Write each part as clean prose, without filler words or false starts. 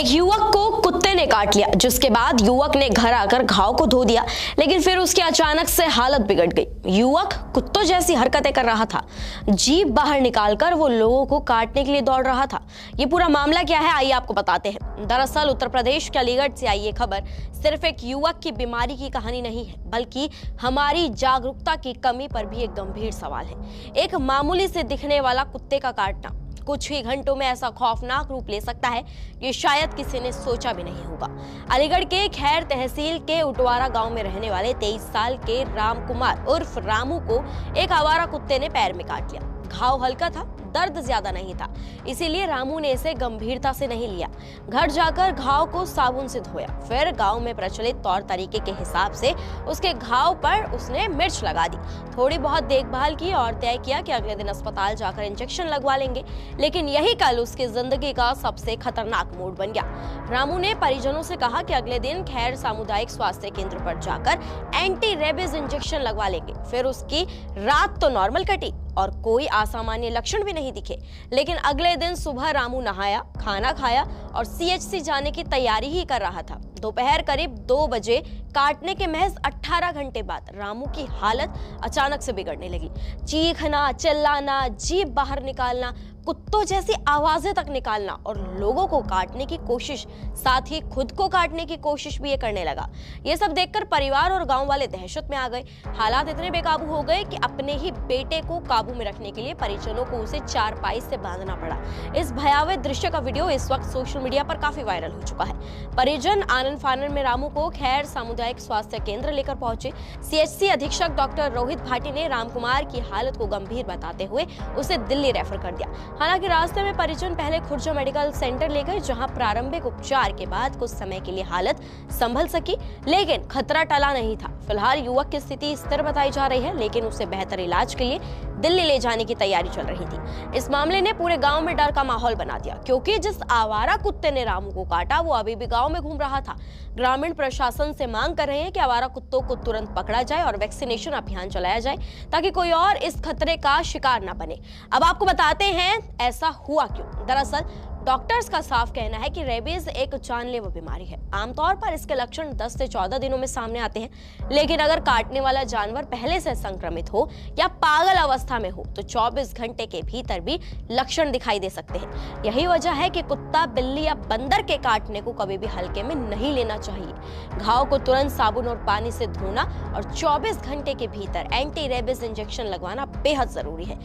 एक युवक को कुत्ते ने काट लिया, जिसके बाद युवक ने घर आकर घाव को धो दिया, लेकिन फिर उसकी अचानक से हालत बिगड़ गई। युवक कुत्तों जैसी हरकतें कर रहा था, जीभ बाहर निकालकर वो लोगों को काटने के लिए दौड़ रहा था। ये पूरा मामला क्या है, आइए आपको बताते हैं। दरअसल उत्तर प्रदेश के अलीगढ़ से आई ये खबर सिर्फ एक युवक की बीमारी की कहानी नहीं है, बल्कि हमारी जागरूकता की कमी पर भी एक गंभीर सवाल है। एक मामूली से दिखने वाला कुत्ते का काटना कुछ ही घंटों में ऐसा खौफनाक रूप ले सकता है कि शायद किसी ने सोचा भी नहीं होगा। अलीगढ़ के खैर तहसील के उटवारा गांव में रहने वाले 23 साल के राम कुमार उर्फ रामू को एक आवारा कुत्ते ने पैर में काट लिया। घाव हल्का था, दर्द ज्यादा नहीं था, इसीलिए रामू ने इसे गंभीरता से नहीं लिया। घर जाकर घाव को साबुन से धोया, फिर गांव में प्रचलित तौर तरीके के हिसाब से उसके घाव पर उसने मिर्च लगा दी। थोड़ी बहुत देखभाल की और तय किया कि अगले दिन अस्पताल जाकर इंजेक्शन लगवा लेंगे। लेकिन यही कल उसकी जिंदगी का सबसे खतरनाक मोड़ बन गया। रामू ने परिजनों से कहा कि अगले दिन खैर सामुदायिक स्वास्थ्य केंद्र पर जाकर एंटी रेबीज इंजेक्शन लगवा लेंगे। फिर उसकी रात तो नॉर्मल कटी और कोई असामान्य लक्षण भी नहीं दिखे। लेकिन अगले दिन सुबह रामू नहाया, खाना खाया और सीएचसी जाने की तैयारी ही कर रहा था। दोपहर करीब 2 बजे काटने के महज 18 घंटे बाद रामू की हालत अचानक से बिगड़ने लगी। चीखना, चिल्लाना, जीभ बाहर निकालना, कुत्तों जैसी आवाजें तक निकालना और लोगों को काटने की कोशिश, साथ ही खुद को काटने की कोशिश भी ये करने लगा। ये सब देखकर परिवार और गांव वाले दहशत में आ गए। हालात इतने बेकाबू हो गए कि अपने ही बेटे को काबू में रखने के लिए परिजनों को उसे चारपाई से बांधना पड़ा। इस भयावह दृश्य का वीडियो इस वक्त सोशल मीडिया पर काफी वायरल हो चुका है। परिजन आनन फानन में रामू को खैर सामुदायिक स्वास्थ्य केंद्र लेकर पहुंचे। सीएचसी अधीक्षक डॉक्टर रोहित भाटी ने राम कुमार की हालत को गंभीर बताते हुए उसे दिल्ली रेफर कर दिया। हालांकि रास्ते में परिजन पहले खुर्जा मेडिकल सेंटर ले गए, जहां प्रारंभिक उपचार के बाद कुछ समय के लिए हालत संभल सकी, लेकिन खतरा टला नहीं था। फिलहाल युवक की स्थिति स्थिर बताई जा रही है, लेकिन उसे बेहतर इलाज के लिए दिल्ली ले जाने की तैयारी चल रही थी। इस मामले ने पूरे गांव में डर का माहौल बना दिया, क्योंकि जिस आवारा कुत्ते ने रामू को काटा वो अभी भी गांव में घूम रहा था। ग्रामीण प्रशासन से मांग कर रहे हैं कि आवारा कुत्तों को तुरंत पकड़ा जाए और वैक्सीनेशन अभियान चलाया जाए, ताकि कोई और इस खतरे का शिकार न बने। अब आपको बताते हैं ऐसा हुआ क्यों। दरअसल डॉक्टर्स का साफ कहना है कि रेबीज एक जानलेवा बीमारी है। आमतौर पर इसके लक्षण 10 से 14 दिनों में सामने आते हैं, लेकिन अगर काटने वाला जानवर पहले से संक्रमित हो या पागल अवस्था में हो तो 24 घंटे के भीतर भी लक्षण दिखाई दे सकते हैं। यही वजह है कि कुत्ता, बिल्ली या बंदर के काटने को कभी भी हल्के में नहीं लेना चाहिए। घाव को तुरंत साबुन और पानी से धोना और 24 घंटे के भीतर एंटी रेबीज इंजेक्शन लगवाना बेहद जरूरी है।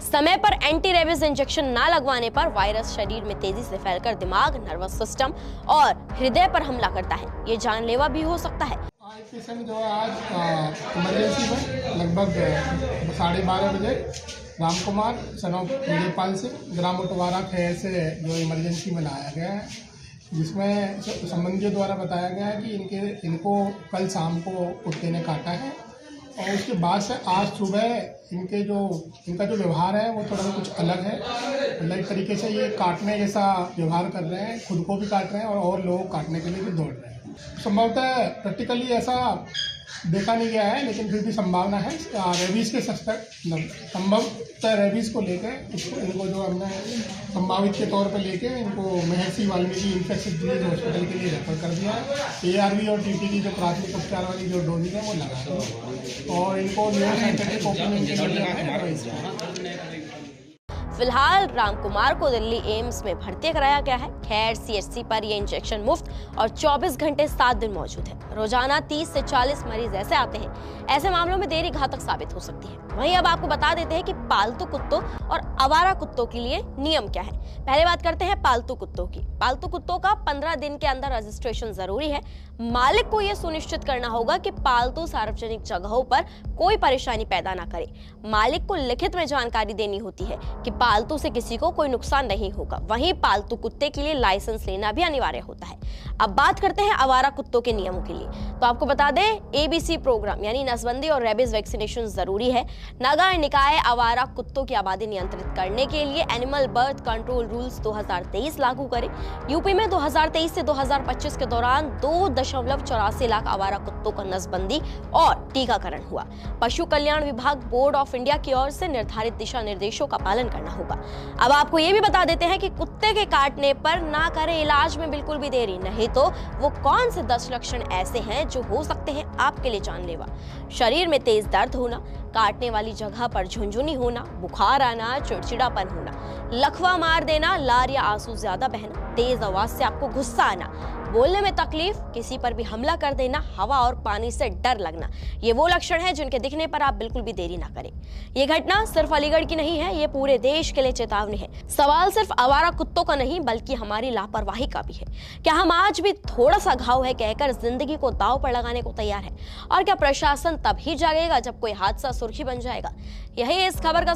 समय पर एंटी रेबीज इंजेक्शन ना लगवाने पर वायरस शरीर में तेजी से फैलकर दिमाग, नर्वस सिस्टम और हृदय पर हमला करता है। ये जानलेवा भी हो सकता है। पेशेंट जो है आज इमरजेंसी में लगभग 12:30 बजे राम कुमार सन ऑफ विजयपाल सिंह ग्राम उटवारा खैर से जो इमरजेंसी में लाया गया है, जिसमें संबंधियों द्वारा बताया गया है कि इनको कल शाम को कुत्ते ने काटा है और उसके बाद से आज सुबह इनका जो व्यवहार है वो थोड़ा कुछ अलग है। अलग तरीके से ये काटने जैसा व्यवहार कर रहे हैं, खुद को भी काट रहे हैं और लोगों को काटने के लिए भी दौड़ रहे हैं। संभवतः प्रैक्टिकली ऐसा देखा नहीं गया है, लेकिन फिर भी संभावना है। रेबीज़ के सस्पेक्ट संभवतः रेबीज़ को लेकर इनको जो हमने संभावित के तौर पर लेके इनको महर्षि वाल्मीकि इन्फेक्शस डिजीज हॉस्पिटल के लिए रेफर कर दिया है। ARV और TT की जो प्राथमिक उपचार वाली जो डोजेज है वो लगा दी और इनको न्यूरो साइंटिफिक ओपिनियन के लिए फिलहाल राम कुमार को दिल्ली एम्स में भर्ती कराया गया है। खैर CHC पर यह इंजेक्शन मुफ्त और 24 घंटे 7 दिन मौजूद है। रोजाना 30 से 40 मरीज ऐसे आते हैं। ऐसे मामलों में देरी घातक साबित हो सकती है। वहीं अब आपको बता देते हैं कि पालतू कुत्तों और आवारा कुत्तों के लिए नियम क्या है। पहले बात करते हैं पालतू कुत्तों की। पालतू कुत्तों का 15 दिन के अंदर रजिस्ट्रेशन जरूरी है। मालिक को यह सुनिश्चित करना होगा कि पालतू सार्वजनिक जगहों पर कोई परेशानी पैदा ना करे। मालिक को लिखित में जानकारी देनी होती है कि पालतू से किसी को कोई नुकसान नहीं होगा। वहीं पालतू कुत्ते के लिए लाइसेंस लेना भी अनिवार्य होता है। अब बात करते हैं आवारा कुत्तों के नियमों के लिए। तो आपको बता दें, ABC प्रोग्राम यानी नसबंदी और रेबीज वैक्सीनेशन जरूरी है। नगर निकाय आवारा कुत्तों की आबादी नियंत्रित करने के लिए एनिमल बर्थ कंट्रोल रूल्स 2023 लागू करे। यूपी में 2023 से 2025 के दौरान 2.84 लाख आवारा कुत्तों का नसबंदी और टीकाकरण हुआ। पशु कल्याण विभाग बोर्ड ऑफ इंडिया की ओर से निर्धारित दिशा निर्देशों का पालन करना होगा। अब आपको ये भी बता देते हैं कि कुत्ते के काटने पर ना करें इलाज में बिल्कुल भी देरी, नहीं तो वो कौन से 10 लक्षण ऐसे हैं जो हो सकते हैं आपके लिए जानलेवा। शरीर में तेज दर्द होना, काटने वाली जगह पर झुनझुनी होना, बुखार आना, चिड़चिड़ापन होना, लकवा मार देना, लार या आंसू ज्यादा बहना, तेज आवाज से आपको गुस्सा आना, बोलने में तकलीफ, किसी पर भी हमला कर देना, हवा और पानी से डर लगना, ये वो लक्षण हैं जिनके दिखने पर आप बिल्कुल भी देरी ना करें। ये घटना सिर्फ अलीगढ़ की नहीं है, ये पूरे देश के लिए चेतावनी है। सवाल सिर्फ आवारा कुत्तों का नहीं बल्कि हमारी लापरवाही का भी है। क्या हम आज भी थोड़ा सा घाव है कहकर जिंदगी को दांव पर लगाने को तैयार है? और क्या प्रशासन तभी जागेगा जब कोई हादसा सुर्खी बन जाएगा? यही इस खबर का